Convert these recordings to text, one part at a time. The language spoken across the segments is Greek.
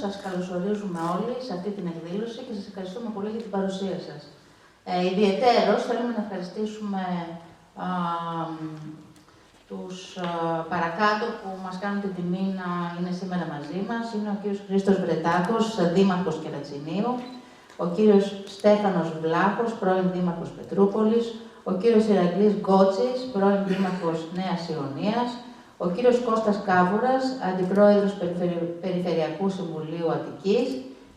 σας καλωσορίζουμε όλοι σε αυτή την εκδήλωση και σας ευχαριστούμε πολύ για την παρουσία σας. Ιδιαιτέρως θέλουμε να ευχαριστήσουμε τους παρακάτω που μας κάνουν την τιμή να είναι σήμερα μαζί μας. Είναι ο κύριος Χρήστος Βρετάκος, δήμαρχος Κερατσινίου, ο κύριος Στέφανος Βλάχος, πρώην δήμαρχος Πετρούπολης, ο κύριος Ηρακλής Γκότσης, πρώην δήμαρχος Νέας Ιωνίας, ο κύριος Κώστας Κάβουρας, αντιπρόεδρος Περιφερειακού Συμβουλίου Αττικής,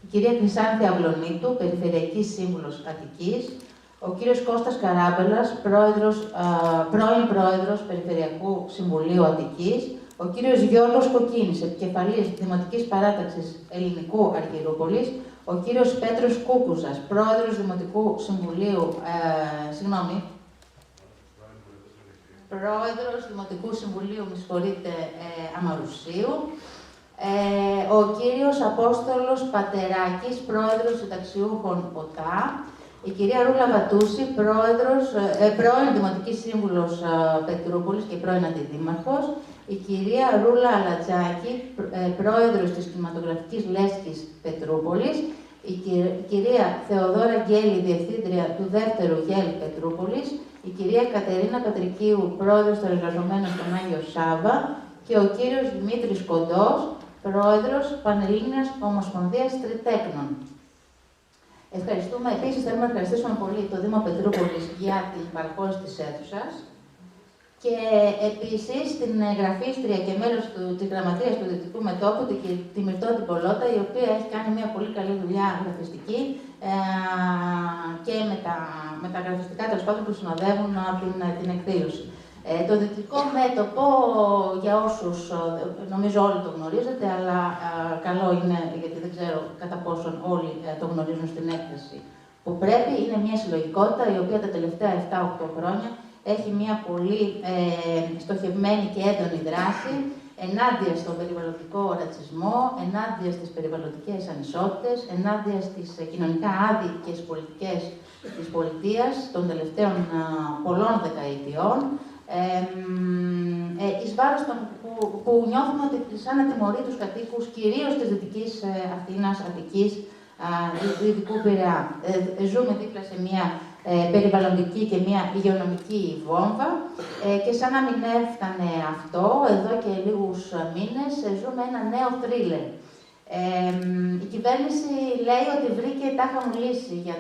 η κυρία Χρυσάνθη Αυλονίτου, Περιφερειακή Σύμβουλος Αττικής, ο κύριος Κώστας Καράμπελας, πρώην πρόεδρος Περιφερειακού Συμβουλίου Αττικής, ο κύριος Γιώργος Κοκκίνης, επικεφαλής Δημοτικής Παράταξης Ελληνικού Αργυρούπολης, ο κύριος Πέτρος Κούκουζας, πρόεδρος Δημοτικού Συμβουλίου, πρόεδρος Δημοτικού Συμβουλίου, Αμαρουσίου, ο κύριος Απόστολος Πατεράκης, πρόεδρος Συνταξιούχων ΟΤΑ, η κυρία Ρούλα Βατούση, πρώην Δημοτική Σύμβουλος Πετρούπολης και πρώην Αντιδήμαρχος, η κυρία Ρούλα Αλατζάκη, πρόεδρος της Κινηματογραφικής Λέσχης Πετρούπολης, η κυρία Θεοδόρα Γκέλη, διευθύντρια του δεύτερου ΓΕΛ Πετρούπολης, η κυρία Κατερίνα Πατρικίου, πρόεδρος των εργαζομένων στον Άγιο Σάββα και ο κύριος Δημήτρης Κοντός, πρόεδρος Πανελλήνιας Ομοσπονδίας Τριτέκνων. Ευχαριστούμε. Επίσης, θέλουμε να ευχαριστήσουμε πολύ το Δήμο Πετρούπολης για την παραχώρηση της αίθουσας και επίσης την γραφίστρια και μέλος της γραμματείας του Δυτικού Μετώπου, τη Μυρτώτη Πολώτα, η οποία έχει κάνει μια πολύ καλή δουλειά γραφιστική και με τα γραφιστικά τέλος πάντων που συνοδεύουν την εκδήλωση. Το Δυτικό Μέτωπο, για όσους νομίζω όλοι το γνωρίζετε, αλλά καλό είναι, γιατί δεν ξέρω κατά πόσον όλοι το γνωρίζουν στην έκθεση που πρέπει, είναι μια συλλογικότητα η οποία τα τελευταία 7-8 χρόνια έχει μια πολύ στοχευμένη και έντονη δράση ενάντια στον περιβαλλοντικό ρατσισμό, ενάντια στις περιβαλλοντικές ανισότητες, ενάντια στις κοινωνικά άδικες πολιτικές της πολιτείας των τελευταίων πολλών δεκαετιών, εις βάρος που νιώθουμε ότι σαν να τιμωρεί τους κατοίκους, κυρίως της Δυτικής Αθήνας, Αττικής, του Δυτικού Πειραιά. Ζούμε δίπλα σε μια περιβαλλοντική και μια υγειονομική βόμβα και σαν να μην έφτανε αυτό, εδώ και λίγους μήνες ζούμε ένα νέο θρίλερ. Η κυβέρνηση λέει ότι βρήκε τάχα μου λύση για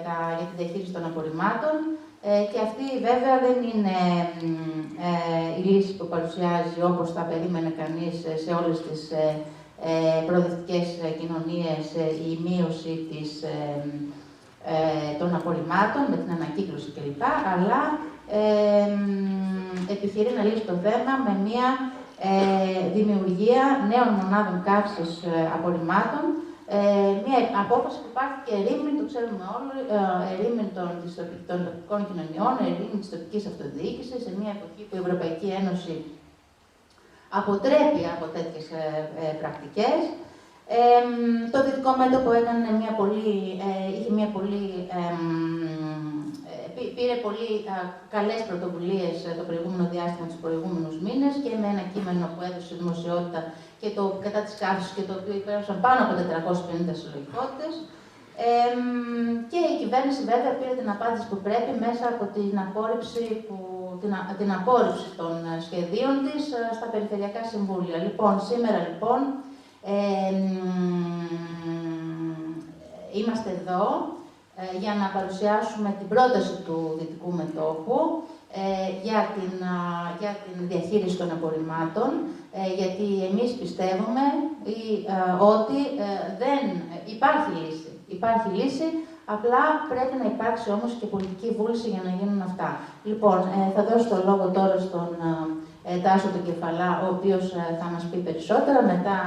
τη διαχείριση των απορριμμάτων και αυτή βέβαια δεν είναι η λύση που παρουσιάζει όπως θα περίμενε κανείς σε όλες τις προοδευτικές κοινωνίες η μείωση των απορριμμάτων με την ανακύκλωση κλπ. Αλλά επιχειρεί να λύσει το θέμα με μια δημιουργία νέων μονάδων καύσης απορριμμάτων, μια απόφαση που πάρθηκε ερήμην, το ξέρουμε όλοι, ερήμην των τοπικών κοινωνιών, ερήμην της τοπικής αυτοδιοίκησης, σε μια εποχή που η Ευρωπαϊκή Ένωση αποτρέπει από τέτοιες πρακτικές. Το Δυτικό Μέτωπο πήρε πολύ καλές πρωτοβουλίες το προηγούμενο διάστημα, τους προηγούμενους μήνες και με ένα κείμενο που έδωσε δημοσιότητα και το κατά της καύσης και το οποίο υπέγραψαν πάνω από 450 συλλογικότητες. Και η κυβέρνηση βέβαια πήρε την απάντηση που πρέπει μέσα από την απόρριψη των σχεδίων της στα Περιφερειακά Συμβούλια. Σήμερα είμαστε εδώ για να παρουσιάσουμε την πρόταση του Δυτικού Μετώπου για την διαχείριση των απορριμμάτων, γιατί εμείς πιστεύουμε ότι δεν υπάρχει λύση. Υπάρχει λύση, απλά πρέπει να υπάρξει όμως και πολιτική βούληση για να γίνουν αυτά. Λοιπόν, θα δώσω το λόγο τώρα στον Τάσο τον Κεφαλά, ο οποίος θα μας πει περισσότερα, μετά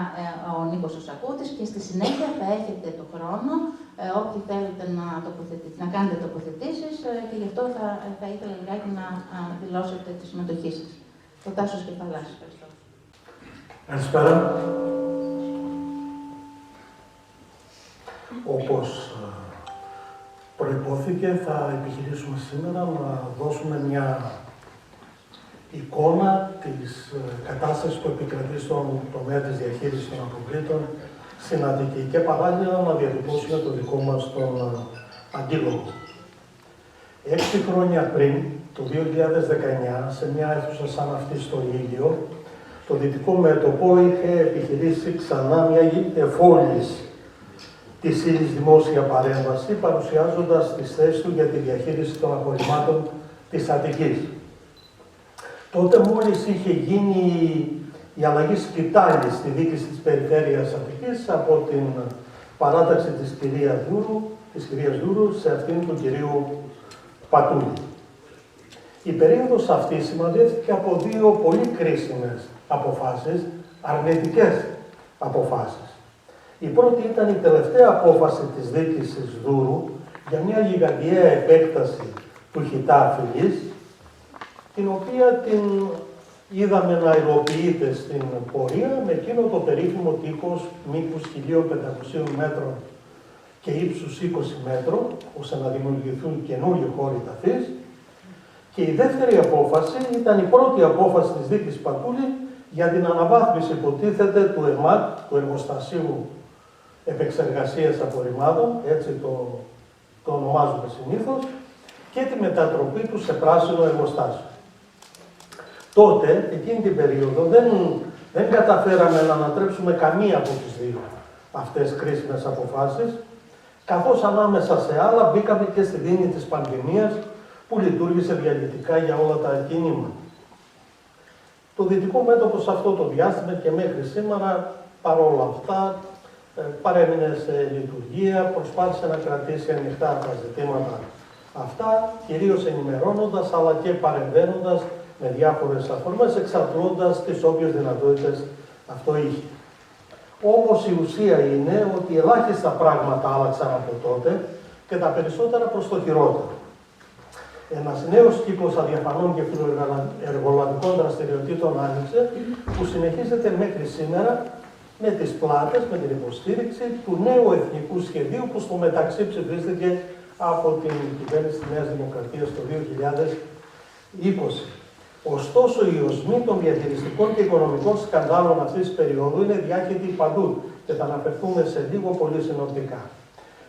ο Νίκος ο Σακούτης και στη συνέχεια θα έχετε το χρόνο, όποιοι θέλετε να κάνετε τοποθετήσεις και γι' αυτό θα ήθελα λιγάκι να δηλώσετε τη συμμετοχή σας. Ο Τάσος Κεφαλάς, ευχαριστώ. Καλησπέρα. Όπως προϋπόθηκε, θα επιχειρήσουμε σήμερα να δώσουμε μια εικόνα της κατάστασης που επικρατεί στον τομέα της διαχείρισης των αποβλήτων στην Αττική και παράλληλα να διατυπώσουμε το δικό μας τον αντίλογο. 6 χρόνια πριν, το 2019, σε μια αίθουσα σαν αυτή στο Ήλιο, το Δυτικό Μέτωπο είχε επιχειρήσει ξανά μια εφόλυση της ύλης δημόσια παρέμβαση, παρουσιάζοντας τις θέσεις του για τη διαχείριση των απορριμμάτων της Αττικής. Τότε μόλις είχε γίνει η αλλαγή σκητάλη στη διοίκηση της Περιφέρειας Αττικής από την παράταξη της κυρίας Δούρου σε αυτήν του κυρίου Πατούλη. Η περίοδος αυτή σημαδεύτηκε από δύο πολύ κρίσιμες αποφάσεις, αρνητικές αποφάσεις. Η πρώτη ήταν η τελευταία απόφαση της διοίκησης Δούρου για μια γιγαντιαία επέκταση του χιτά Φυλής, την οποία την είδαμε να υλοποιείται στην πορεία με εκείνο το περίφημο τείχος μήκους 1.500 μέτρων και ύψους 20 μέτρων, ώστε να δημιουργηθούν καινούριοι χώροι ταφής. Και η δεύτερη απόφαση ήταν η πρώτη απόφαση της δίκης Πατούλη για την αναβάθμιση, υποτίθεται, του ΕΜΑΤ, του Εργοστασίου Επεξεργασίας Απορριμμάτων, έτσι το ονομάζουμε συνήθως, και τη μετατροπή του σε πράσινο εργοστάσιο. Τότε, εκείνη την περίοδο, δεν καταφέραμε να ανατρέψουμε καμία από τις δύο αυτές κρίσιμες αποφάσεις, καθώς ανάμεσα σε άλλα μπήκαμε και στη δίνη της πανδημίας, που λειτουργήσε διαλυτικά για όλα τα κινήματα. Το Δυτικό Μέτωπο σε αυτό το διάστημα και μέχρι σήμερα, παρόλα αυτά, παρέμεινε σε λειτουργία, προσπάθησε να κρατήσει ανοιχτά τα ζητήματα αυτά, κυρίως ενημερώνοντας, αλλά και παρεμβαίνοντας με διάφορες αφορμές, εξαντλώντας τις όποιες δυνατότητες αυτό είχε. Όμως η ουσία είναι ότι ελάχιστα πράγματα άλλαξαν από τότε και τα περισσότερα προς το χειρότερο. Ένας νέος κύκλος αδιαφανών και φιλοεργολαβικών δραστηριοτήτων άνοιξε, που συνεχίζεται μέχρι σήμερα με τις πλάτες, με την υποστήριξη του νέου εθνικού σχεδίου, που στο μεταξύ ψηφίστηκε από την κυβέρνηση της Νέας Δημοκρατίας το 2020. Ωστόσο, οι οσμοί των διαχειριστικών και οικονομικών σκανδάλων αυτής της περίοδου είναι διάχυτοι παντού και θα αναφερθούμε σε λίγο πολύ συνοπτικά.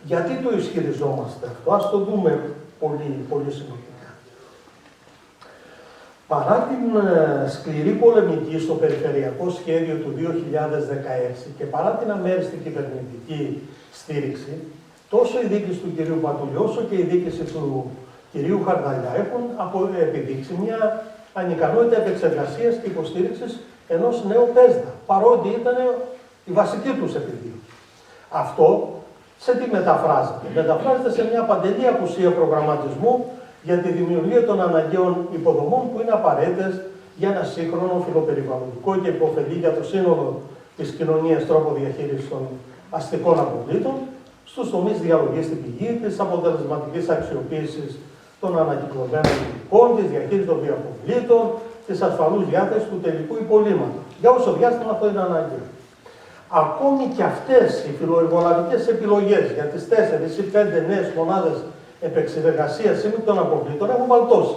Γιατί το ισχυριζόμαστε αυτό? Ας το δούμε πολύ συνοπτικά. Παρά την σκληρή πολεμική στο περιφερειακό σχέδιο του 2016 και παρά την αμέριστη κυβερνητική στήριξη, τόσο η διοίκηση του κυρίου Πατούλη όσο και η διοίκηση του κυρίου Χαρδαλιά έχουν επιδείξει μια ανικανότητα επεξεργασίας και υποστήριξης ενός νέου ΠΕΣΔΑ, παρότι ήταν η βασική τους επιδίωξη. Αυτό σε τι μεταφράζεται? Μεταφράζεται σε μια παντελή απουσία προγραμματισμού για τη δημιουργία των αναγκαίων υποδομών που είναι απαραίτητες για ένα σύγχρονο φιλοπεριβαλλοντικό και υποφελή για το σύνολο της κοινωνίας τρόπο διαχείρισης των αστικών αποβλήτων, στους τομείς διαλογής στην πηγή, της αποτελεσματικής αξιοποίησης των ανακυκλωμένων υλικών, της διαχείρισης των βιοαποβλήτων, της ασφαλούς διάθεσης του τελικού υπολείμματος. Για όσο διάστημα αυτό είναι αναγκαίο. Ακόμη και αυτές οι φιλοεργολαβικές επιλογές για τις 4 ή 5 νέες μονάδες επεξεργασίας σύμμικτων αποβλήτων έχουν βαλτώσει.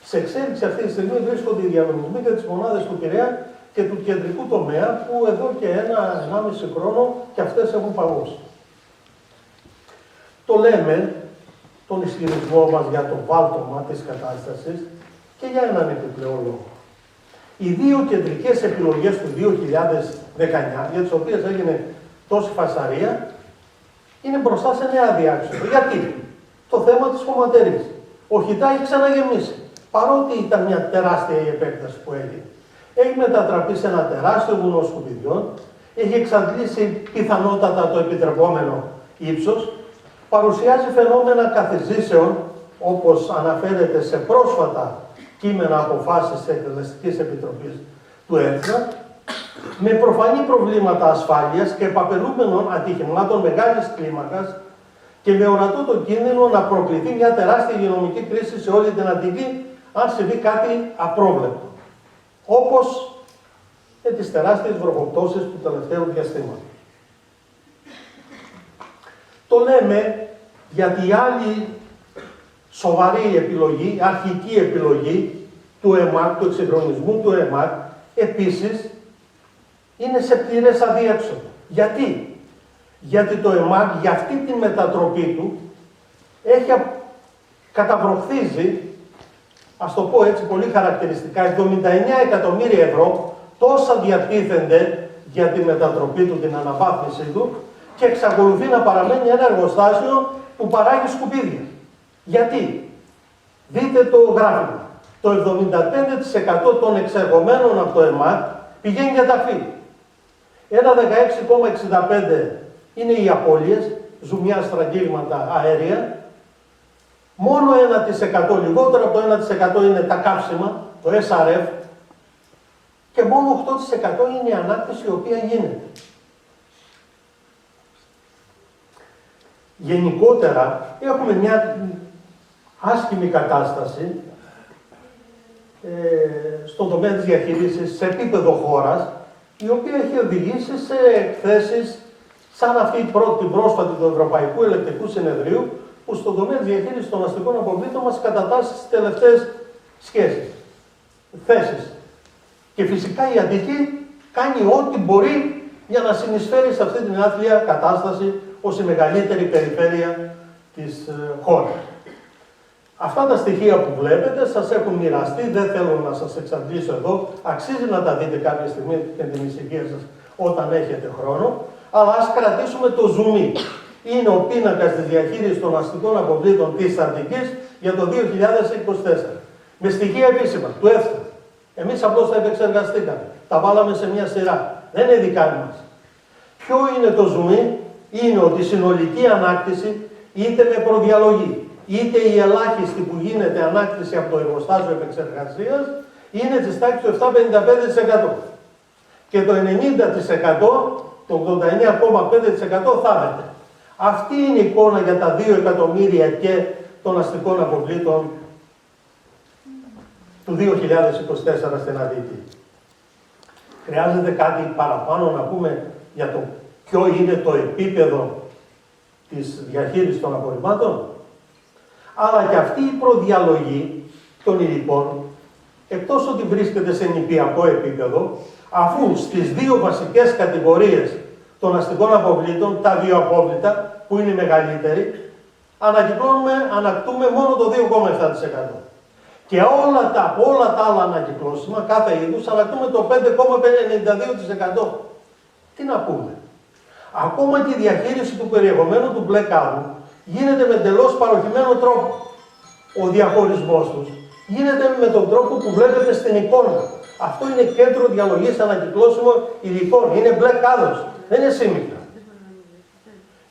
Σε εξέλιξη αυτή τη στιγμή βρίσκονται οι διαγωνισμοί για τις μονάδες του Πειραιά και του κεντρικού τομέα, που εδώ και 1,5 χρόνο και αυτές έχουν παγώσει. Το λέμε τον ισχυρισμό μας για το βάλτωμα της κατάστασης και για έναν επιπλέον λόγο. Οι δύο κεντρικές επιλογές του 2019, για τις οποίες έγινε τόση φασαρία, είναι μπροστά σε νέα διάξοδο. Γιατί? Το θέμα της χωματερής. Ο χιτά έχει ξαναγεμίσει. Παρότι ήταν μια τεράστια η επέκταση που έγινε. Έχει μετατραπεί σε ένα τεράστιο βουνό σκουπιδιών, έχει εξαντλήσει πιθανότατα το επιτρεπόμενο ύψος, παρουσιάζει φαινόμενα καθιζήσεων, όπως αναφέρεται σε πρόσφατα κείμενα αποφάσεις της Εκτελεστικής Επιτροπής του ΕΤΘΑ, με προφανή προβλήματα ασφάλειας και επαπελούμενων ατυχημάτων μεγάλης κλίμακας και με ορατό το κίνδυνο να προκληθεί μια τεράστια υγειονομική κρίση σε όλη την Αττική, αν συμβεί κάτι απρόβλεπτο. Όπως και τις τεράστιες βροχοπτώσεις του τελευταίου διαστήματος. Το λέμε γιατί η άλλη σοβαρή επιλογή, αρχική επιλογή του ΕΜΑΚ, του εξυγχρονισμού του ΕΜΑΚ, επίσης είναι σε πληρές αδίέξοδο. Γιατί? γιατί το ΕΜΑΚ για αυτή τη μετατροπή του καταβροχθίζει, ας το πω έτσι πολύ χαρακτηριστικά, 79 εκατομμύρια ευρώ, τόσα διατίθενται για τη μετατροπή του, την αναβάθμιση του, και εξακολουθεί να παραμένει ένα εργοστάσιο που παράγει σκουπίδια. Γιατί? Δείτε το γράφημα. Το 75% των εξεργομένων από το ΕΜΑΚ πηγαίνει για ταφή. Ένα 16,65% είναι οι απώλειες, ζουμιά, στραγγίγματα, αέρια. Μόνο 1%, λιγότερο από το 1% είναι τα καύσιμα, το SRF, και μόνο 8% είναι η ανάκτηση η οποία γίνεται. Γενικότερα έχουμε μια άσχημη κατάσταση στον τομέα της διαχείρισης σε επίπεδο χώρας, η οποία έχει οδηγήσει σε εκθέσεις σαν αυτή την πρόσφατη του Ευρωπαϊκού Ελεκτρικού Συνεδρίου, που στον τομέα της διαχείρισης των αστικών αποβλήτων μας κατατάσσει στις τελευταίες θέσεις. Και φυσικά η Αττική κάνει ό,τι μπορεί για να συνεισφέρει σε αυτή την άθλια κατάσταση ως η μεγαλύτερη περιφέρεια της χώρας. Αυτά τα στοιχεία που βλέπετε σας έχουν μοιραστεί, δεν θέλω να σας εξαντλήσω εδώ, αξίζει να τα δείτε κάποια στιγμή και την ησυχία σας όταν έχετε χρόνο, αλλά ας κρατήσουμε το ζουμί. Είναι ο πίνακας της διαχείρισης των αστικών αποβλήτων της Αττικής για το 2024. Με στοιχεία επίσημα, του ΕΦΤΑ. Εμείς απλώς τα επεξεργαστήκαμε. Τα βάλαμε σε μια σειρά. Δεν είναι δικά μας. Ποιο είναι το ζουμί? Είναι ότι η συνολική ανάκτηση, είτε με προδιαλογή, είτε η ελάχιστη που γίνεται ανάκτηση από το εργοστάσιο επεξεργασίας, είναι της τάξης του 7,55%. Και το 90%, το 89,5% θάβεται. Αυτή είναι η εικόνα για τα 2 εκατομμύρια και των αστικών αποβλήτων του 2024 στην Αττική. Χρειάζεται κάτι παραπάνω να πούμε για το ποιο είναι το επίπεδο της διαχείρισης των απορριμμάτων? Αλλά και αυτή η προδιαλογή των υλικών, εκτός ότι βρίσκεται σε νηπιακό επίπεδο, αφού στις δύο βασικές κατηγορίες των αστικών αποβλήτων, τα βιοαπόβλητα, που είναι οι μεγαλύτεροι, ανακτούμε μόνο το 2,7%. Και όλα τα άλλα ανακυκλώσιμα, κάθε είδους, ανακτούμε το 5,92%. Τι να πούμε? Ακόμα και η διαχείριση του περιεχομένου του μπλε κάδου γίνεται με εντελώς παροχημένο τρόπο. Ο διαχωρισμός τους γίνεται με τον τρόπο που βλέπετε στην εικόνα. Αυτό είναι κέντρο διαλογής ανακυκλώσιμων υλικών. Είναι μπλε κάδος, δεν είναι σύμμικτα.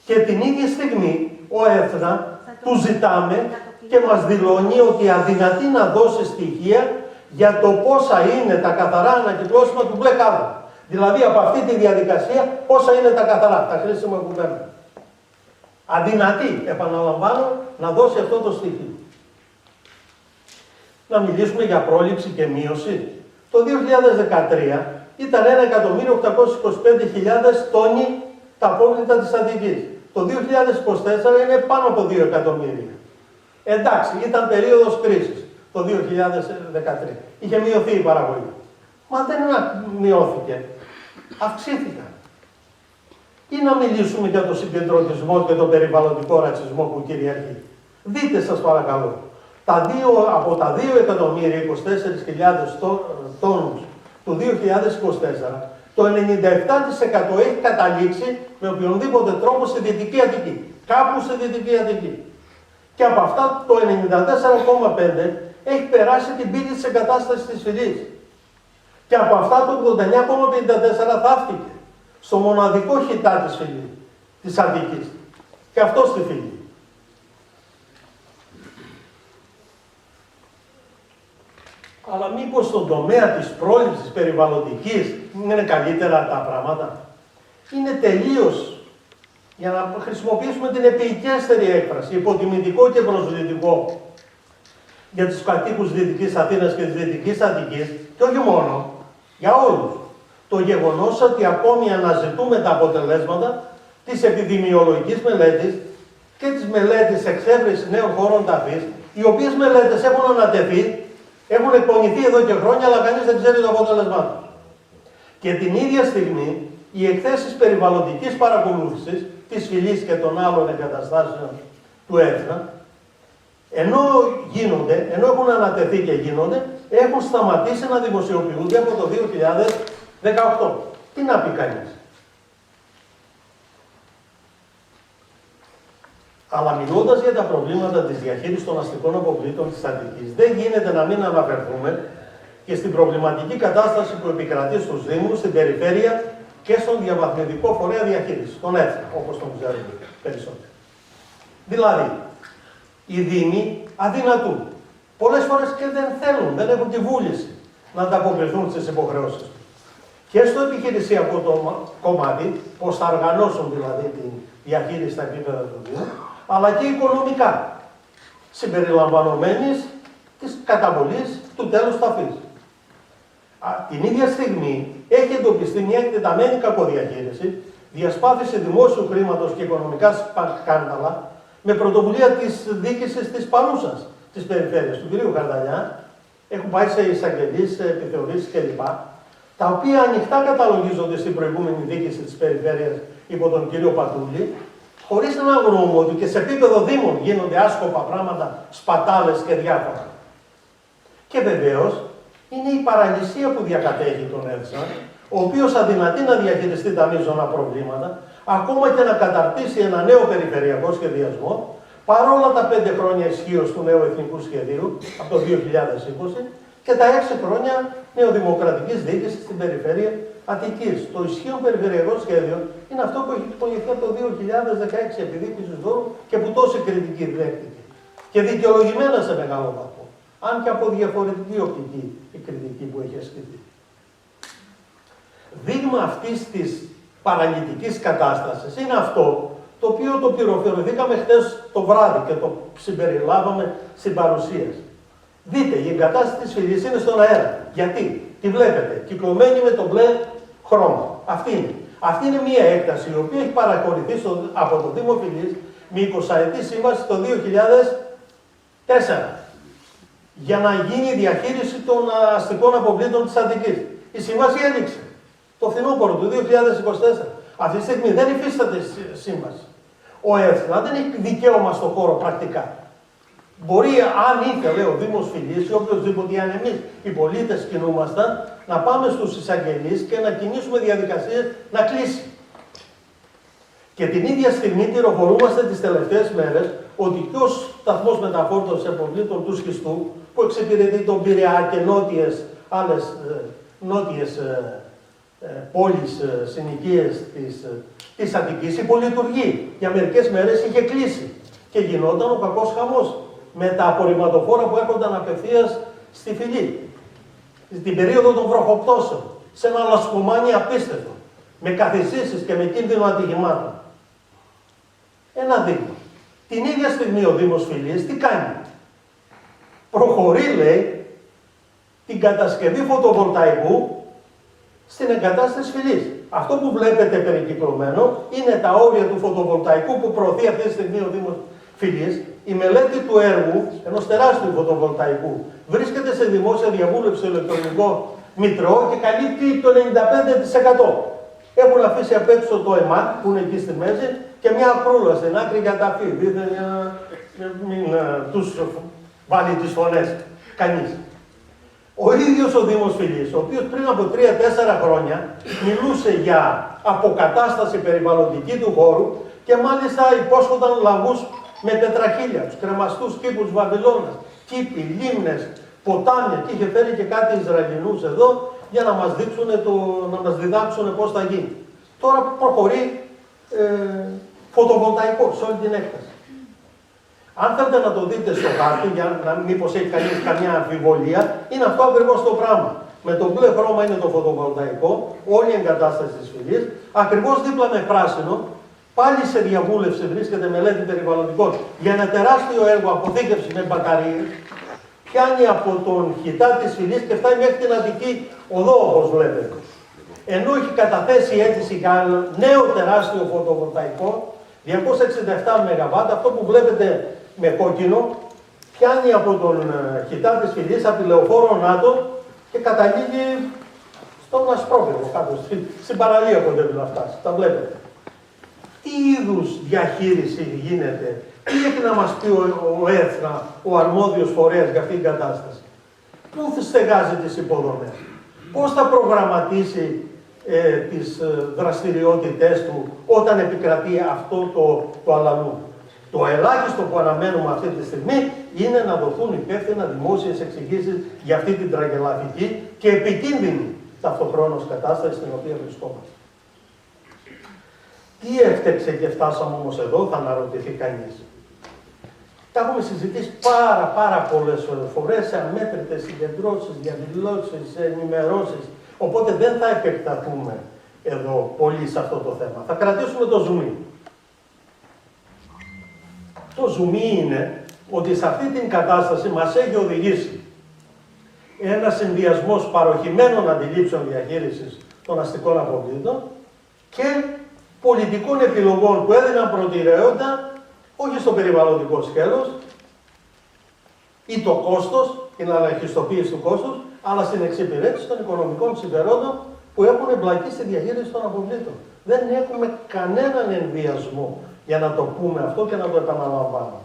Και την ίδια στιγμή ο ΕΦΝΑ του ζητάμε και μας δηλώνει ότι αδυνατεί να δώσει στοιχεία για το πόσα είναι τα καθαρά ανακυκλώσιμα του μπλε κάδου. Δηλαδή από αυτή τη διαδικασία πόσα είναι τα καθαρά, τα χρήσιμα που παίρνουν. Αδυνατεί, επαναλαμβάνω, να δώσει αυτό το στοιχείο. Να μιλήσουμε για πρόληψη και μείωση. Το 2013 ήταν 1.825.000 τόνοι τα απόβλητα της Αττικής. Το 2024 είναι πάνω από 2 εκατομμύρια. Εντάξει, ήταν περίοδος κρίσης το 2013. Είχε μειωθεί η παραγωγή. Μα δεν μειώθηκε. Αυξήθηκαν. Ή να μιλήσουμε για το συγκεντρωτισμό και τον περιβαλλοντικό ρατσισμό που κυριαρχεί. Δείτε σας παρακαλώ. Από τα 2.024.000 τόνους του 2024, το 97% έχει καταλήξει με οποιονδήποτε τρόπο στη Δυτική Αττική. Κάπου στη Δυτική Αττική. Και από αυτά το 94,5% έχει περάσει την πύλη της εγκατάστασης της φυλής. Και από αυτά το 89,54% θαύτηκε στο μοναδικό χιτά της φυλής, της Αττικής. Και αυτό στη φυλή. Αλλά μήπως στον τομέα της πρόληψης περιβαλλοντικής είναι καλύτερα τα πράγματα? Είναι τελείως, για να χρησιμοποιήσουμε την επικέστερη έκφραση, υποτιμητικό και προσβλητικό για τους κατοίκους Δυτικής Αθήνας και της Δυτικής Αττικής, και όχι μόνο, για όλους. Το γεγονός ότι ακόμη αναζητούμε τα αποτελέσματα της επιδημιολογικής μελέτης και της μελέτης εξέβρεσης νέων χώρων ταφής, οι οποίες μελέτες έχουν ανατεθεί, έχουν εκπονηθεί εδώ και χρόνια, αλλά κανείς δεν ξέρει το αποτέλεσμά τους. Και την ίδια στιγμή, οι εκθέσεις περιβαλλοντικής παρακολούθησης της Φυλής και των άλλων εγκαταστάσεων του ΕΤΝΑ, ενώ έχουν ανατεθεί και γίνονται, έχουν σταματήσει να δημοσιοποιούνται από το 2018. Τι να πει κανείς. Αλλά μιλώντας για τα προβλήματα της διαχείρισης των αστικών αποβλήτων της Αττικής, δεν γίνεται να μην αναφερθούμε και στην προβληματική κατάσταση που επικρατεί στους Δήμους, στην περιφέρεια και στον διαβαθμιδικό φορέα διαχείρισης, τον ΕΤΝΑ, όπως τον ξέρουμε περισσότερο. Δηλαδή, οι Δήμοι αδυνατούν. Πολλές φορές και δεν θέλουν, δεν έχουν τη βούληση να ανταποκριθούν στις υποχρεώσεις τους. Και στο επιχειρησιακό κομμάτι, πώς θα οργανώσουν δηλαδή τη διαχείριση στα επίπεδα του Δήμου, αλλά και οικονομικά, συμπεριλαμβανομένης της καταβολής του τέλους ταφής. Την ίδια στιγμή έχει εντοπιστεί μια εκτεταμένη κακοδιαχείριση, διασπάθηση δημόσιου χρήματος και οικονομικά σκάνδαλα, με πρωτοβουλία της διοίκησης της παρούσας της περιφέρειας, του κ. Καρδαλιά, έχουν πάει σε εισαγγελίες, σε επιθεωρήσεις κλπ. Τα οποία ανοιχτά καταλογίζονται στην προηγούμενη διοίκηση της περιφέρειας υπό τον κ. Πατούλη, χωρίς να αγνοούμε ότι και σε επίπεδο Δήμων γίνονται άσκοπα πράγματα, σπατάλες και διάφορα. Και βεβαίως είναι η παραλυσία που διακατέχει τον ΕΤΣΑ, ο οποίος αδυνατεί να διαχειριστεί τα μείζωνα προβλήματα, ακόμα και να καταρτήσει ένα νέο περιφερειακό σχεδιασμό, παρόλα τα 5 χρόνια ισχύως του νέου εθνικού σχεδίου, από το 2020, και τα 6 χρόνια νεοδημοκρατικής διοίκησης στην περιφέρεια Αττικής. Το ισχύον περιφερειακό σχέδιο είναι αυτό που έχει εκπονηθεί από το 2016 επί διοίκησης Δώρου και που τόση κριτική δέχτηκε. Και δικαιολογημένα σε μεγάλο βαθμό. Αν και από διαφορετική οπτική η κριτική που έχει ασκηθεί. Δείγμα αυτής της παραλυτικής κατάστασης είναι αυτό το οποίο το πληροφορηθήκαμε χτες το βράδυ και το συμπεριλάβαμε στην παρουσίαση. Δείτε, η εγκατάσταση της Φυλής είναι στον αέρα. Γιατί? Τη βλέπετε, κυκλωμένη με το μπλε χρώμα. Αυτή είναι. Αυτή είναι μια έκταση η οποία έχει παραχωρηθεί από το Δήμο Φυλής με 20ετή σύμβαση το 2004 για να γίνει η διαχείριση των αστικών αποβλήτων της Αττικής. Η σύμβαση έληξε το φθινόπωρο του 2024. Αυτή τη στιγμή δεν υφίσταται σύμβαση. Ο ΕΤΝΑ δεν έχει δικαίωμα στον χώρο πρακτικά. Μπορεί, αν ήθελε ο Δήμος Φυλής ή οποιοδήποτε, αν εμείς οι πολίτες κινούμασταν, να πάμε στους εισαγγελείς και να κινήσουμε διαδικασίες να κλείσει. Και την ίδια στιγμή πληροφορούμαστε τις τελευταίες μέρες ότι και ο σταθμός μεταφόρτωσης αποβλήτων του σχιστού, που εξυπηρετεί τον Πειραιά και άλλες νότιες πόλεις, συνοικίες της Αττικής, υπολειτουργεί. Για μερικές μέρες είχε κλείσει και γινόταν ο κακός χαμός με τα απορριμματοφόρα που έρχονταν απευθείας στη Φυλή. Στην περίοδο των βροχοπτώσεων, σε ένα λασκομάνι απίστευτο, με καθισίσεις και με κίνδυνο ατυχημάτων. Ένα δείγμα. Την ίδια στιγμή ο Δήμος Φυλής τι κάνει? Προχωρεί, λέει, την κατασκευή φωτοβολταϊκού στην εγκατάσταση Φυλής. Αυτό που βλέπετε περικυκλωμένο είναι τα όρια του φωτοβολταϊκού που προωθεί αυτή τη στιγμή ο Δήμος Φυλής. Η μελέτη του έργου ενός τεράστιου φωτοβολταϊκού βρίσκεται σε δημόσια διαβούλευση στο ηλεκτρονικό μητρό και καλύπτει το 95%. Έχουν αφήσει απ' έξω το ΕΜΑΤ που είναι εκεί στη μέση και μια ακρούλα στην άκρη για ταφή. Δείτε για να μην τους βάλει τις φωνές κανείς. Ο ίδιος ο Δήμος Φυλής, ο οποίος πριν από 3-4 χρόνια μιλούσε για αποκατάσταση περιβαλλοντική του χώρου και μάλιστα υπόσχονταν λαγούς με τετραχίλια, τους κρεμαστούς κήπους Βαβυλώνας, κήποι, λίμνες, ποτάμια, και είχε φέρει και κάτι Ισραηλινούς εδώ για να μας δείξουν, να μας διδάξουν πώς θα γίνει. Τώρα προχωρεί φωτοβολταϊκό σε όλη την έκταση. Αν θέλετε να το δείτε στο χάρτη, για να μήπως έχει κανείς καμιά αμφιβολία, είναι αυτό ακριβώς το πράγμα. Με το μπλε χρώμα είναι το φωτοβολταϊκό, όλη η εγκατάσταση της Φυλής, ακριβώς δίπλα με πράσινο, πάλι σε διαβούλευση βρίσκεται μελέτη περιβαλλοντικών για ένα τεράστιο έργο αποθήκευση με μπαταρίες, πιάνει από τον χιτά της Φυλής και φτάνει μέχρι την Αττική οδό, όπως βλέπετε. Ενώ έχει καταθέσει αίτηση για νέο τεράστιο φωτοβολταϊκό, 267 ΜΒ, αυτό που βλέπετε με κόκκινο, πιάνει από τον χιτά της Φυλής, από τη Λεωφόρο Νάτο και καταλήγει στον Ασπρόπυργο κάτω, στην παραλία που δεν να φτάσει. Τα βλέπετε. τι είδους διαχείριση γίνεται, τι έχει να μας πει ο ΕΘΝΑ, ο αρμόδιος φορέας για αυτήν την κατάσταση. Πού στεγάζει τις υποδομές, πώς θα προγραμματίσει τις δραστηριότητές του όταν επικρατεί αυτό το αλλαλού. Το ελάχιστο που αναμένουμε αυτή τη στιγμή είναι να δοθούν υπεύθυνα δημόσιες εξηγήσεις για αυτή την τραγελαφική και επικίνδυνη ταυτοχρόνως κατάσταση στην οποία βρισκόμαστε. Τι έφτεξε και φτάσαμε όμως εδώ, θα αναρωτηθεί κανείς. Τα έχουμε συζητήσει πάρα πολλές φορές σε αμέτρητες συγκεντρώσεις, διαδηλώσεις, ενημερώσεις, οπότε δεν θα επεκταθούμε εδώ πολύ σε αυτό το θέμα. Θα κρατήσουμε το ζουμί. Το ζουμί είναι ότι σε αυτή την κατάσταση μας έχει οδηγήσει ένας συνδυασμός παροχημένων αντιλήψεων διαχείρισης των αστικών αποβλήτων και πολιτικών επιλογών που έδιναν προτεραιότητα όχι στο περιβαλλοντικό σκέλος ή το κόστος, την αναρχιστοποίηση του κόστους, αλλά στην εξυπηρέτηση των οικονομικών συμφερόντων που έχουν εμπλακεί στη διαχείριση των αποβλήτων. Δεν έχουμε κανέναν ενδιασμό για να το πούμε αυτό και να το επαναλαμβάνουμε.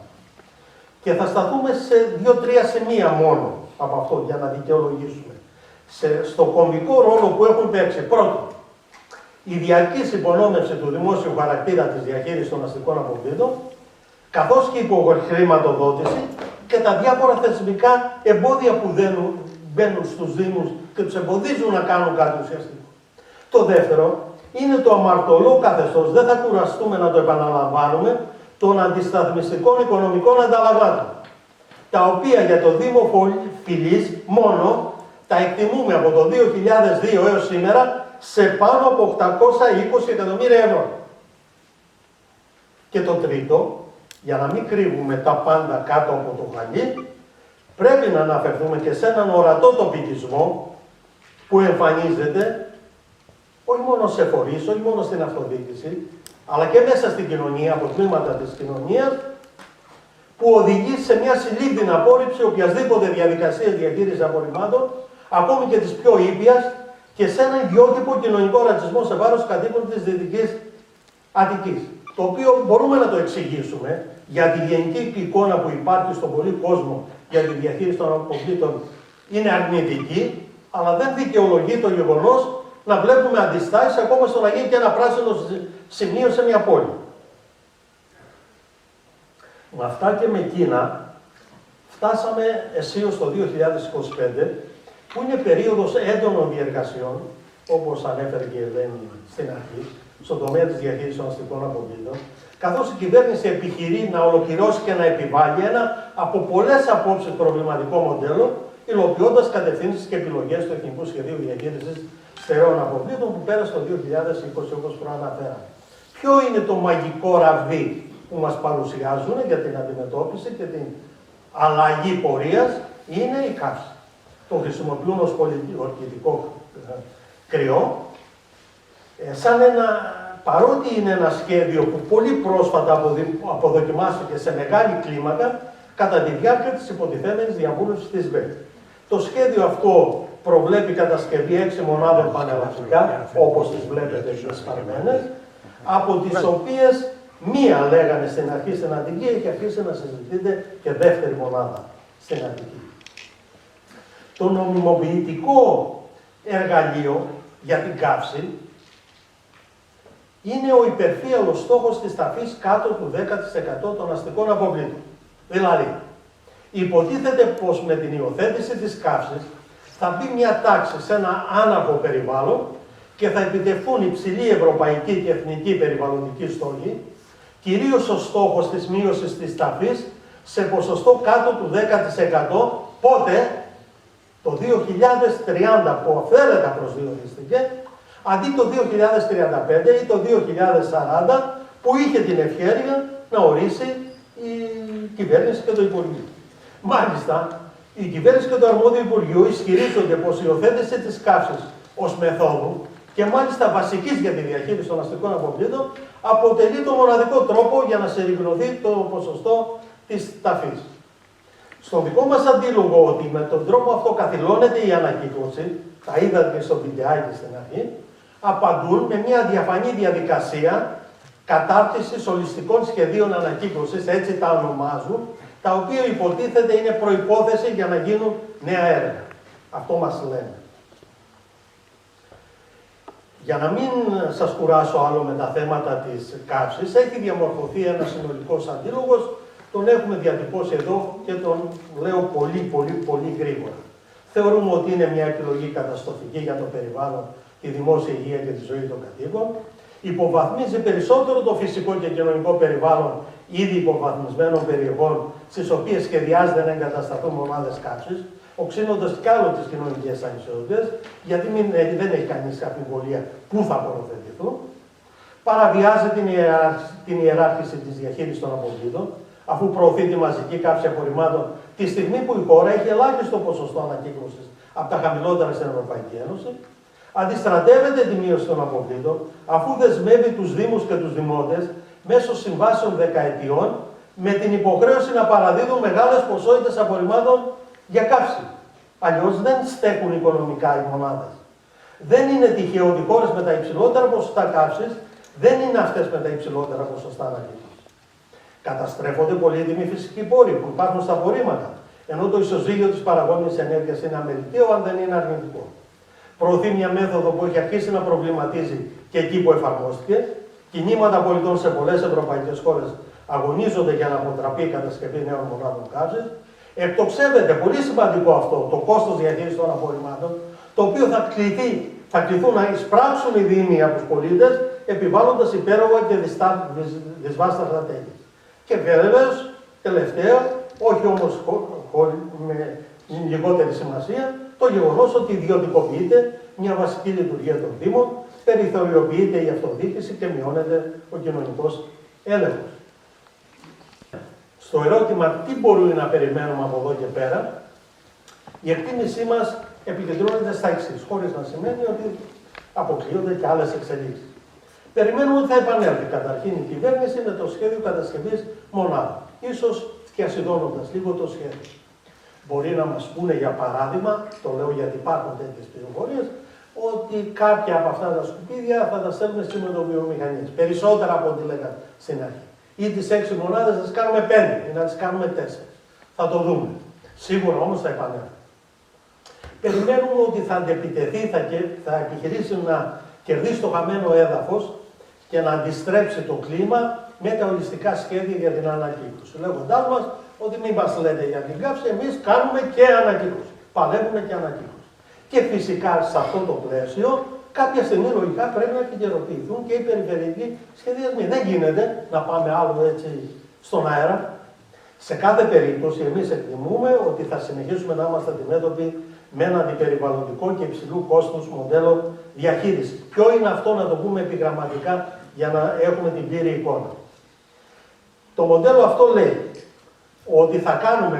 Και θα σταθούμε σε 2-3 σημεία μόνο από αυτό για να δικαιολογήσουμε. Στο κομβικό ρόλο που έχουν παίξει. Πρώτον, η διαρκής υπονόμευση του δημόσιου χαρακτήρα της διαχείρισης των αστικών αποβλήτων, καθώς και η υποχρηματοδότηση και τα διάφορα θεσμικά εμπόδια που μπαίνουν στους Δήμους και τους εμποδίζουν να κάνουν κάτι ουσιαστικό. Το δεύτερο είναι το αμαρτωλό καθεστώς, δεν θα κουραστούμε να το επαναλαμβάνουμε, των αντισταθμιστικών οικονομικών ανταλλαγμάτων, τα οποία για το Δήμο Φυλής μόνο τα εκτιμούμε από το 2002 έως σήμερα σε πάνω από 820 εκατομμύρια ευρώ. Και το τρίτο, για να μην κρύβουμε τα πάντα κάτω από το χαλί, πρέπει να αναφερθούμε και σε έναν ορατό τοπικισμό που εμφανίζεται όχι μόνο σε φορείς, όχι μόνο στην αυτοδιοίκηση, αλλά και μέσα στην κοινωνία, από τμήματα της κοινωνίας, που οδηγεί σε μια συλλήβδινη απόρριψη οποιασδήποτε διαδικασίας διαχείρισης απορριμμάτων, ακόμη και της πιο ήπιας, και σε ένα ιδιότυπο κοινωνικό ρατσισμό σε βάρος κατοίκων της Δυτικής Αττικής. Το οποίο μπορούμε να το εξηγήσουμε για τη γενική εικόνα που υπάρχει στον πολύ κόσμο για τη διαχείριση των αποβλήτων είναι αρνητική, αλλά δεν δικαιολογεί το γεγονός να βλέπουμε αντιστάσεις ακόμα στο να γίνει και ένα πράσινο σημείο σε μια πόλη. Με αυτά και με εκείνα φτάσαμε αισίως το 2025, που είναι περίοδος έντονων διεργασιών, όπως ανέφερε και η Ελένη στην αρχή, στον τομέα της διαχείρισης των αστικών αποβλήτων, καθώς η κυβέρνηση επιχειρεί να ολοκληρώσει και να επιβάλλει ένα από πολλές απόψεις προβληματικό μοντέλο, υλοποιώντας κατευθύνσεις και επιλογές του Εθνικού Σχεδίου Διαχείρισης Στερεών Αποβλήτων που πέρασε το 2020, όπως προαναφέραμε. Ποιο είναι το μαγικό ραβδί που μας παρουσιάζουν για την αντιμετώπιση και την αλλαγή πορείας? Είναι η καύση. Το χρησιμοποιούν ως πολυορκητικό κρυό, παρότι είναι ένα σχέδιο που πολύ πρόσφατα αποδοκιμάστηκε σε μεγάλη κλίμακα κατά τη διάρκεια της υποτιθέμενης διαβούλευσης της ΒΕΤ. Το σχέδιο αυτό προβλέπει κατασκευή 6 μονάδων πανελλαδικά, όπως τις βλέπετε στις φαρμένες, από τις οποίες μία, λέγανε στην αρχή στην Αττική, έχει αρχίσει να συζητείται και δεύτερη μονάδα στην Αττική. Το νομιμοποιητικό εργαλείο για την καύση είναι ο υπερφύαλος στόχος της ταφής κάτω του 10% των αστικών αποβλήτων. Δηλαδή, υποτίθεται πως με την υιοθέτηση της καύσης θα μπει μια τάξη σε ένα άναρχο περιβάλλον και θα επιτευχθούν υψηλή ευρωπαϊκή και εθνική περιβαλλοντική στόχοι, κυρίως ο στόχος της μείωσης της ταφής σε ποσοστό κάτω του 10%, πότε? Το 2030, που αυθαίρετα προσδιορίστηκε, αντί το 2035 ή το 2040, που είχε την ευχέρεια να ορίσει η κυβέρνηση και το Υπουργείο. Μάλιστα, η κυβέρνηση και το αρμόδιο Υπουργείο ισχυρίζονται πως η υιοθέτηση της καύσης ως μεθόδου και μάλιστα βασικής για τη διαχείριση των αστικών αποβλήτων αποτελεί το μοναδικό τρόπο για να συρριγνωθεί το ποσοστό της ταφής. Στον δικό μας αντίλογο ότι με τον τρόπο αυτό καθυλώνεται η ανακύκλωση, τα είδατε και στο βιντεάκι στην αρχή, απαντούν με μια διαφανή διαδικασία κατάρτισης ολιστικών σχεδίων ανακύκλωσης, έτσι τα ονομάζουν, τα οποία υποτίθεται είναι προϋπόθεση για να γίνουν νέα έργα. Αυτό μας λένε. Για να μην σας κουράσω άλλο με τα θέματα της καύσης, έχει διαμορφωθεί ένας συνολικός αντίλογος, τον έχουμε διατυπώσει εδώ και τον λέω πολύ γρήγορα. Θεωρούμε ότι είναι μια επιλογή καταστροφική για το περιβάλλον, τη δημόσια υγεία και τη ζωή των κατοίκων. Υποβαθμίζει περισσότερο το φυσικό και κοινωνικό περιβάλλον ήδη υποβαθμισμένων περιοχών, στις οποίες σχεδιάζεται να εγκατασταθούν μονάδες καύσης, οξύνοντας κι άλλο τις κοινωνικές ανισότητες, γιατί δεν έχει κανείς αμφιβολία πού θα απορροφηθούν. Παραβιάζει την ιεράρχηση της διαχείρισης των αποβλήτων, αφού προωθεί τη μαζική καύση απορριμμάτων τη στιγμή που η χώρα έχει ελάχιστο ποσοστό ανακύκλωσης από τα χαμηλότερα στην Ευρωπαϊκή Ένωση. Αντιστρατεύεται τη μείωση των αποβλήτων, αφού δεσμεύει τους Δήμους και τους Δημότες μέσω συμβάσεων δεκαετιών με την υποχρέωση να παραδίδουν μεγάλες ποσότητες απορριμμάτων για καύση. Αλλιώς δεν στέκουν οικονομικά οι μονάδες. Δεν είναι τυχαίο ότι οι χώρες με τα υψηλότερα ποσοστά καύσης δεν είναι αυτές με τα υψηλότερα ποσοστά ανακύκλωσης. Καταστρέφονται πολύτιμοι φυσικοί πόροι που υπάρχουν στα απορρίμματα, ενώ το ισοζύγιο της παραγόμενης ενέργειας είναι αμεληταίο, αν δεν είναι αρνητικό. Προωθεί μια μέθοδο που έχει αρχίσει να προβληματίζει και εκεί που εφαρμόστηκε. Κινήματα πολιτών σε πολλές ευρωπαϊκές χώρες αγωνίζονται για να αποτραπεί η κατασκευή νέων μονάδων καύσης. Εκτοξεύεται, πολύ σημαντικό αυτό, το κόστος διαχείρισης των απορριμμάτων, το οποίο θα κληθούν να εισπράξουν οι Δήμοι από τους πολίτες, επιβάλλοντας υπέρογα και δυσβάσταχτα τέλη. Και βέβαιως, τελευταίο, όχι όμως με λιγότερη σημασία, το γεγονός ότι ιδιωτικοποιείται μια βασική λειτουργία των Δήμων, περιθωριοποιείται η αυτοδιοίκηση και μειώνεται ο κοινωνικός έλεγχος. Στο ερώτημα τι μπορούμε να περιμένουμε από εδώ και πέρα, η εκτίμησή μας επικεντρώνεται στα εξής, χωρίς να σημαίνει ότι αποκλείονται και άλλες εξελίξεις. Περιμένουμε ότι θα επανέλθει καταρχήν η κυβέρνηση με το σχέδιο κατασκευής μονάδων, ίσως φτιασιδώνοντας λίγο το σχέδιο. Μπορεί να μας πούνε για παράδειγμα, το λέω γιατί υπάρχουν τέτοιες πληροφορίες, ότι κάποια από αυτά τα σκουπίδια θα τα στέλνουμε στις μετοβιομηχανίες. Περισσότερα από ό,τι λέγανε στην αρχή. Ή τις 6 μονάδες να τις κάνουμε 5 ή να τις κάνουμε 4. Θα το δούμε. Σίγουρα όμως θα επανέλθει. Περιμένουμε ότι θα αντεπιτεθεί, θα επιχειρήσει να κερδίσει το χαμένο έδαφος και να αντιστρέψει το κλίμα με τα ολιστικά σχέδια για την ανακύκλωση. Λέγοντάς μας ότι μην μας λέτε για την καύση, εμείς κάνουμε και ανακύκλωση. Παλεύουμε και ανακύκλωση. Και φυσικά σε αυτό το πλαίσιο, κάποια στιγμή λογικά πρέπει να επικαιροποιηθούν και οι περιφερειακοί σχεδιασμοί. Δεν γίνεται να πάμε άλλο έτσι στον αέρα. Σε κάθε περίπτωση, εμείς εκτιμούμε ότι θα συνεχίσουμε να είμαστε αντιμέτωποι με ένα αντιπεριβαλλοντικό και υψηλού κόστους μοντέλο διαχείρισης. Ποιο είναι αυτό, να το πούμε επιγραμματικά, για να έχουμε την πλήρη εικόνα. Το μοντέλο αυτό λέει ότι θα κάνουμε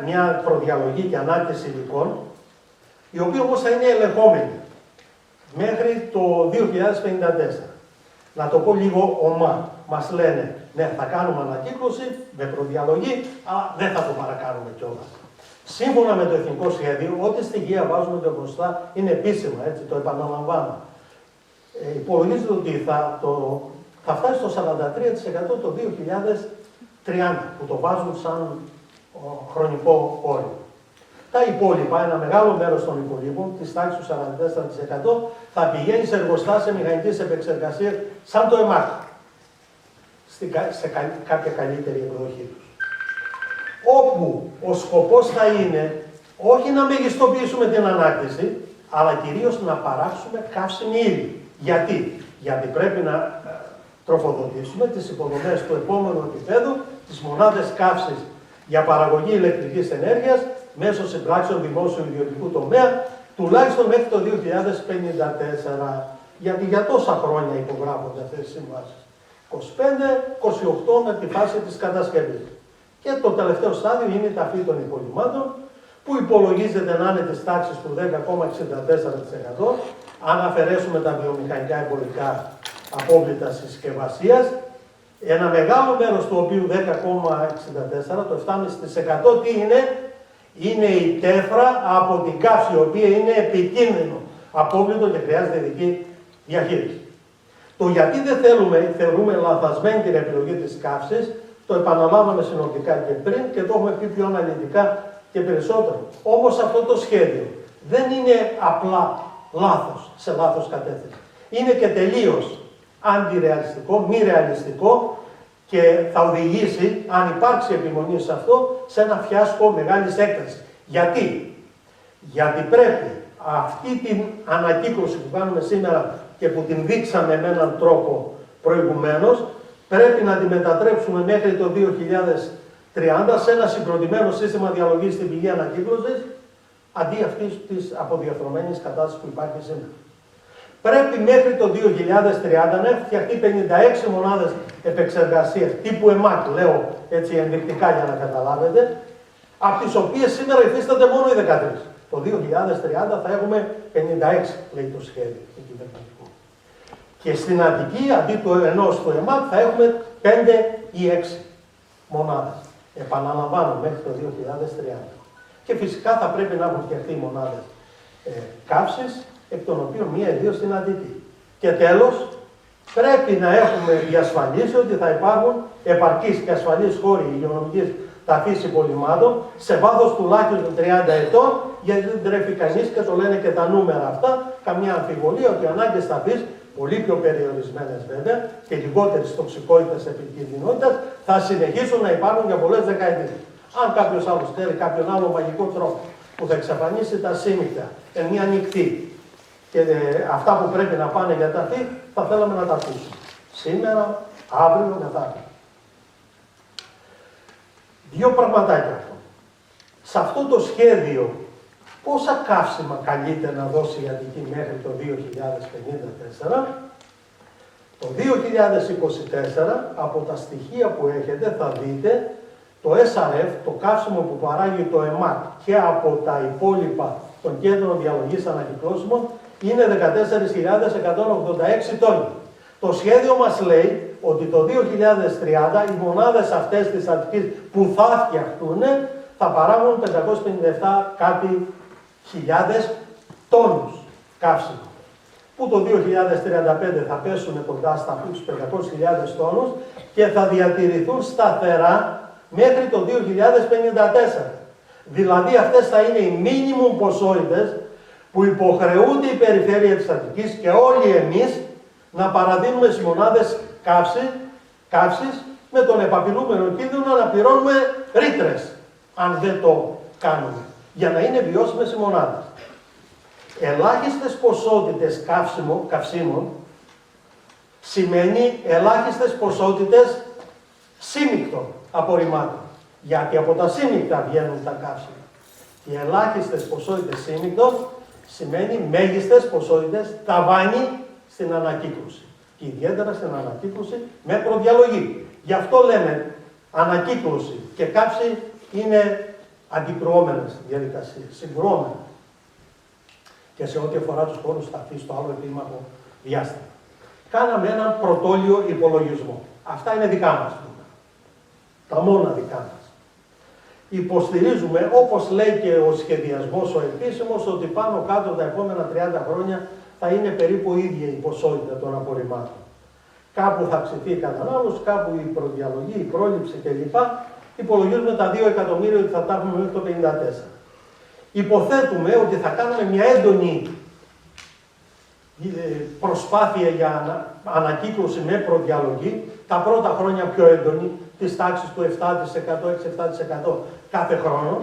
μια προδιαλογή και ανάρτηση υλικών, η οποία όμως θα είναι ελεγχόμενη μέχρι το 2054. Να το πω λίγο ομά. Μας λένε, ναι, θα κάνουμε ανακύκλωση με προδιαλογή, αλλά δεν θα το παρακάνουμε κιόλας. Σύμφωνα με το εθνικό σχέδιο, ό,τι στοιχεία βάζουμε και μπροστά είναι επίσημα, έτσι, το επαναλαμβάνω. Υπολογίζεται ότι θα φτάσει στο 43% το 2030, που το βάζουν σαν χρονικό όριο. Τα υπόλοιπα, ένα μεγάλο μέρος των υπολείπων, της τάξης του 44%, θα πηγαίνει σε εργοστάσια μηχανικής επεξεργασίας, σαν το ΕΜΑΚ, σε κάποια καλύτερη εκδοχή τους. Όπου ο σκοπός θα είναι όχι να μεγιστοποιήσουμε την ανάκτηση, αλλά κυρίως να παράξουμε καύσιμη ύλη. Γιατί πρέπει να τροφοδοτήσουμε τις υποδομές του επόμενου επίπεδου, τις μονάδες καύσης για παραγωγή ηλεκτρικής ενέργειας, μέσω συμπράξεων δημόσιου ιδιωτικού τομέα, τουλάχιστον μέχρι το 2054. Γιατί για τόσα χρόνια υπογράφονται αυτές τις συμβάσεις. 25-28 με τη φάση της κατασκευής. Και το τελευταίο στάδιο είναι η ταφή των υπολειμμάτων, που υπολογίζεται να είναι της τάξης του 10,64%, αν αφαιρέσουμε τα βιομηχανικά εμπορικά απόβλητα συσκευασίας, ένα μεγάλο μέρος του οποίου 10,64%, το 7,5% τι είναι? Είναι η τέφρα από την καύση, η οποία είναι επικίνδυνο απόβλητο και χρειάζεται ειδική διαχείριση. Το γιατί δεν θεωρούμε λαθασμένη την επιλογή της καύσης, το επαναλάβαμε συνοπτικά και πριν και το έχουμε πει πιο αναλυτικά και περισσότερο. Όμως αυτό το σχέδιο δεν είναι απλά λάθος, σε λάθος κατεύθυνση. Είναι και τελείως αντιρεαλιστικό, μη ρεαλιστικό και θα οδηγήσει, αν υπάρξει επιμονή σε αυτό, σε ένα φιάσκο μεγάλης έκτασης. Γιατί? Γιατί πρέπει αυτή την ανακύκλωση που κάνουμε σήμερα και που την δείξαμε με έναν τρόπο προηγουμένως, πρέπει να τη μετατρέψουμε μέχρι το 2030 σε ένα συγκροτημένο σύστημα διαλογής στην πηγή ανακύκλωσης, αντί αυτής της αποδιαρθρωμένης κατάστασης που υπάρχει σήμερα. Πρέπει μέχρι το 2030 να έχουν φτιαχτεί 56 μονάδες επεξεργασίας τύπου ΕΜΑΚ, λέω έτσι ενδεικτικά για να καταλάβετε, από τις οποίες σήμερα υφίστανται μόνο οι 13. Το 2030 θα έχουμε 56, λέει το σχέδιο του κυβερνητικού. Και στην Αττική, αντί του ενός του ΕΜΑΚ, θα έχουμε 5 ή 6 μονάδες. Επαναλαμβάνω, μέχρι το 2030. Και φυσικά θα πρέπει να έχουν φτιαχτεί μονάδες καύσης, εκ των οποίων μία ή δύο στην Αττική. Και τέλος, πρέπει να έχουμε διασφαλίσει ότι θα υπάρχουν επαρκείς και ασφαλείς χώροι υγειονομικής ταφής υπολειμμάτων σε βάθος τουλάχιστον 30 ετών, γιατί δεν τρέφει κανείς και το λένε και τα νούμερα αυτά, καμία αμφιβολία ότι οι ανάγκες ταφής, πολύ πιο περιορισμένες βέβαια και λιγότερες τοξικότητες επικίνδυνοτητας, θα συνεχίσουν να υπάρχουν για πολλές δεκαετίες. Αν κάποιος άλλος θέλει κάποιον άλλο μαγικό τρόπο που θα εξαφανίσει τα σύμμυκτα εν μια νυχτή και αυτά που πρέπει να πάνε για ταφή, θα θέλαμε να τα ακούσουμε. Σήμερα, αύριο, μετά. Δύο πραγματάκια αυτό. Σε αυτό το σχέδιο, πόσα καύσιμα καλείται να δώσει η Αττική μέχρι το 2054. Το 2024, από τα στοιχεία που έχετε, θα δείτε το SRF, το καύσιμο που παράγει το ΕΜΑΚ και από τα υπόλοιπα των κέντρων διαλογής ανακυκλώσιμων είναι 14.186 τόνοι. Το σχέδιο μας λέει ότι το 2030 οι μονάδες αυτές της Αττικής που θα φτιαχτούν θα παράγουν 557 κάτι χιλιάδες τόνους καύσιμο. Που το 2035 θα πέσουν κοντά στα 500.000 τόνους και θα διατηρηθούν σταθερά μέχρι το 2054. Δηλαδή αυτές θα είναι οι μίνιμουμ ποσότητες που υποχρεούνται η περιφέρεια της Αττικής και όλοι εμείς να παραδίνουμε στις μονάδες καύσης με τον επαπειλούμενο κίνδυνο να πληρώνουμε ρήτρες, αν δεν το κάνουμε, για να είναι βιώσιμες οι μονάδες. Ελάχιστες ποσότητες καυσίμων σημαίνει ελάχιστες ποσότητες σύμμικτων απορριμμάτων. Γιατί από τα σύμμικτα βγαίνουν τα καύσιμα. Οι ελάχιστες ποσότητες σύμμικτων σημαίνει μέγιστες ποσότητες ταβάνι στην ανακύκλωση. Και ιδιαίτερα στην ανακύκλωση με προδιαλογή. Γι' αυτό λέμε ανακύκλωση και καύση είναι αντικρουόμενες διαδικασίες, συγκρουόμενες. Και σε ό,τι αφορά τους χώρους ταφής, στο άλλο επίμαχο διάστημα. Κάναμε έναν πρωτόλιο υπολογισμό. Αυτά είναι δικά μας. Τα μόνα δικά μας. Υποστηρίζουμε, όπως λέει και ο σχεδιασμός ο επίσημος, ότι πάνω κάτω τα επόμενα 30 χρόνια θα είναι περίπου ίδια η ποσότητα των απορριμμάτων. Κάπου θα αυξηθεί η κατανάλωση, κάπου η προδιαλογή, η πρόληψη κλπ. Υπολογίζουμε τα 2 εκατομμύρια ότι θα τα έχουμε μέχρι το 54. Υποθέτουμε ότι θα κάνουμε μια έντονη προσπάθεια για ανακύκλωση με προδιαλογή, τα πρώτα χρόνια πιο έντονη, της τάξης του 7%, 6-7% κάθε χρόνο,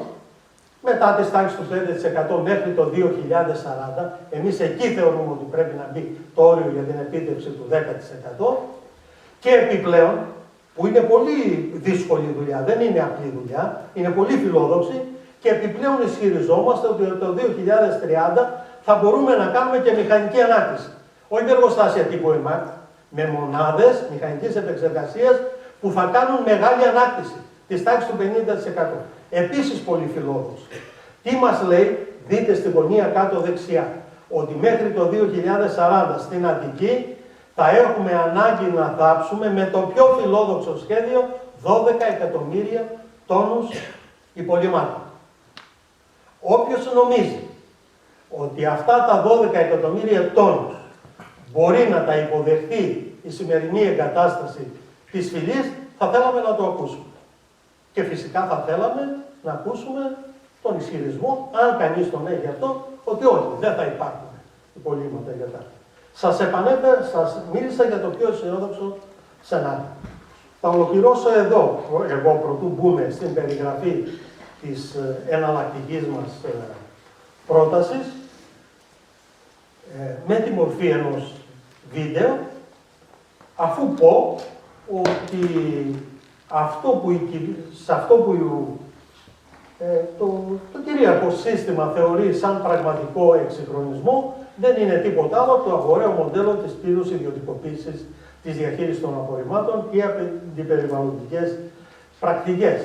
μετά της τάξης του 5% μέχρι το 2040, εμείς εκεί θεωρούμε ότι πρέπει να μπει το όριο για την επίτευξη του 10%, και επιπλέον, που είναι πολύ δύσκολη δουλειά, δεν είναι απλή δουλειά, είναι πολύ φιλόδοξη, και επιπλέον ισχυριζόμαστε ότι το 2030 θα μπορούμε να κάνουμε και μηχανική ανάκτηση. Όχι με εργοστάσια τύπου ΕΜΑΚ, με μονάδες μηχανικής επεξεργασίας που θα κάνουν μεγάλη ανάκτηση της τάξης του 50%. Επίσης πολύ φιλόδοξη. Τι μας λέει, δείτε στη γωνία κάτω δεξιά, ότι μέχρι το 2040 στην Αττική θα έχουμε ανάγκη να θάψουμε με το πιο φιλόδοξο σχέδιο 12 εκατομμύρια τόνους υπολειμμάτων. Όποιος νομίζει ότι αυτά τα 12 εκατομμύρια τόνους μπορεί να τα υποδεχτεί η σημερινή εγκατάσταση της φυλής, θα θέλαμε να το ακούσουμε. Και φυσικά θα θέλαμε να ακούσουμε τον ισχυρισμό, αν κανείς τον έχει αυτό, ότι όχι, δεν θα υπάρχουν υπολείμματα για τα. Σας μίλησα για το πιο αισιόδοξο σενάριο. Θα ολοκληρώσω εδώ, εγώ πρωτού μπούμε στην περιγραφή της εναλλακτικής μας πρότασης, με τη μορφή ενός βίντεο, αφού πω ότι το κυρίαρχο σύστημα θεωρεί σαν πραγματικό εξυγχρονισμό δεν είναι τίποτα άλλο το αγοραίο μοντέλο της πλήρους ιδιωτικοποίησης της διαχείρισης των απορριμμάτων και αντιπεριβαλλοντικές πρακτικές.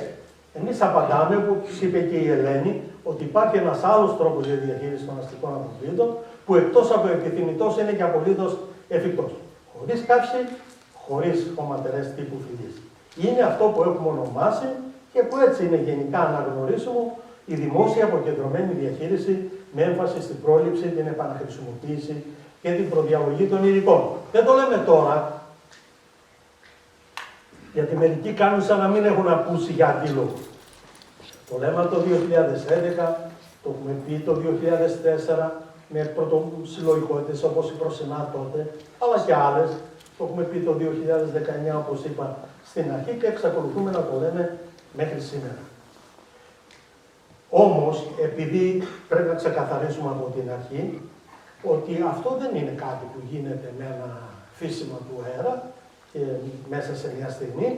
Εμείς απαντάμε, όπως είπε και η Ελένη, ότι υπάρχει ένας άλλος τρόπος για διαχείριση των αστικών αποβλήτων, που εκτός από επιθυμητός είναι και απολύτως εφικτός. Χωρίς καύση, χωρίς χωματερές τύπου φυλής. Είναι αυτό που έχουμε ονομάσει και που έτσι είναι γενικά αναγνωρίσιμο, η δημόσια αποκεντρωμένη διαχείριση με έμφαση στην πρόληψη, την επαναχρησιμοποίηση και την προδιαγωγή των υλικών. Δεν το λέμε τώρα, γιατί μερικοί κάνουν σαν να μην έχουν ακούσει για αντίλογο. Το λέμε το 2011, το έχουμε πει το 2004, με πρωτοσυλλογικότητες όπως η Προσινά τότε, αλλά και άλλες. Το έχουμε πει το 2019, όπως είπα στην αρχή, και εξακολουθούμε να το λέμε μέχρι σήμερα. Όμως, επειδή πρέπει να ξεκαθαρίσουμε από την αρχή, ότι αυτό δεν είναι κάτι που γίνεται με ένα φύσιμα του αέρα και μέσα σε μια στιγμή,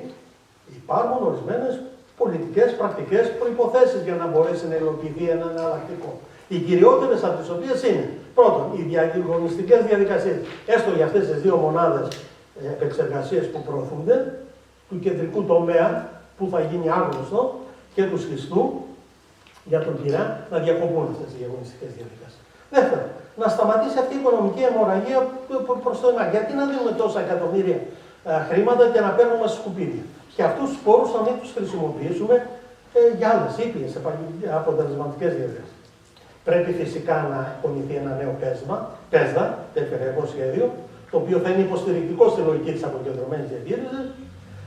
υπάρχουν ορισμένες πολιτικές, πρακτικές προϋποθέσεις για να μπορέσει να υλοποιηθεί ένα εναλλακτικό. Οι κυριότερες από τις οποίες είναι, πρώτον, οι διαγωνιστικές διαδικασίες, έστω για αυτές τις δύο μονάδες επεξεργασίες που προωθούνται, του κεντρικού τομέα που θα γίνει άγνωστο και του σχιστού για τον Πειραιά, να διακοπούν αυτές οι διαγωνιστικές διαδικασίες. Δεύτερον, να σταματήσει αυτή η οικονομική αιμορραγία προς το ΕΝΑΚ. Γιατί να δίνουμε τόσα εκατομμύρια χρήματα και να παίρνουμε σκουπίδια. Και αυτούς τους πόρους να μην τους χρησιμοποιήσουμε για άλλες ήπιες, αποτελεσματικές διαδικασίες. Πρέπει φυσικά να εκπονηθεί ένα νέο ΠΕΣΔΑ, περιφερειακό σχέδιο, το οποίο θα είναι υποστηρικτικό στη λογική της αποκεντρωμένης διαχείρισης,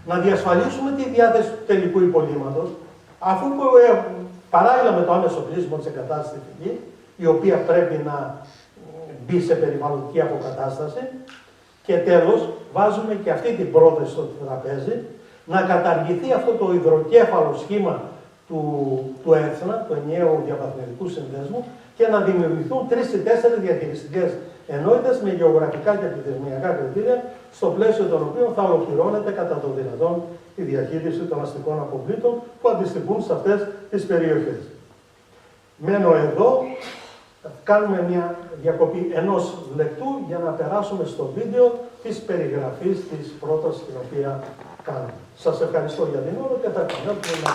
να διασφαλίσουμε τη διάθεση του τελικού υπολείμματος, αφού παράλληλα με το άμεσο κλείσιμο της εγκατάστασης στη φυλή, η οποία πρέπει να μπει σε περιβαλλοντική αποκατάσταση, και τέλος βάζουμε και αυτή την πρόταση στο τραπέζι, να καταργηθεί αυτό το υδροκέφαλο σχήμα του ΕΘΝΑ, του ενιαίου διαβαθμιστικού συνδέσμου, και να δημιουργηθούν 3 ή 4 διαχειριστικές ενότητες με γεωγραφικά και πληθυσμιακά κριτήρια, στο πλαίσιο των οποίων θα ολοκληρώνεται κατά το δυνατόν η διαχείριση των αστικών αποβλήτων που αντιστοιχούν σε αυτές τις περιοχές. Μένω εδώ, κάνουμε μια διακοπή 1 λεπτού για να περάσουμε στο βίντεο της περιγραφής της πρότασης την οποία κάνουμε. Σας ευχαριστώ για την ώρα και θα επανέλθουμε να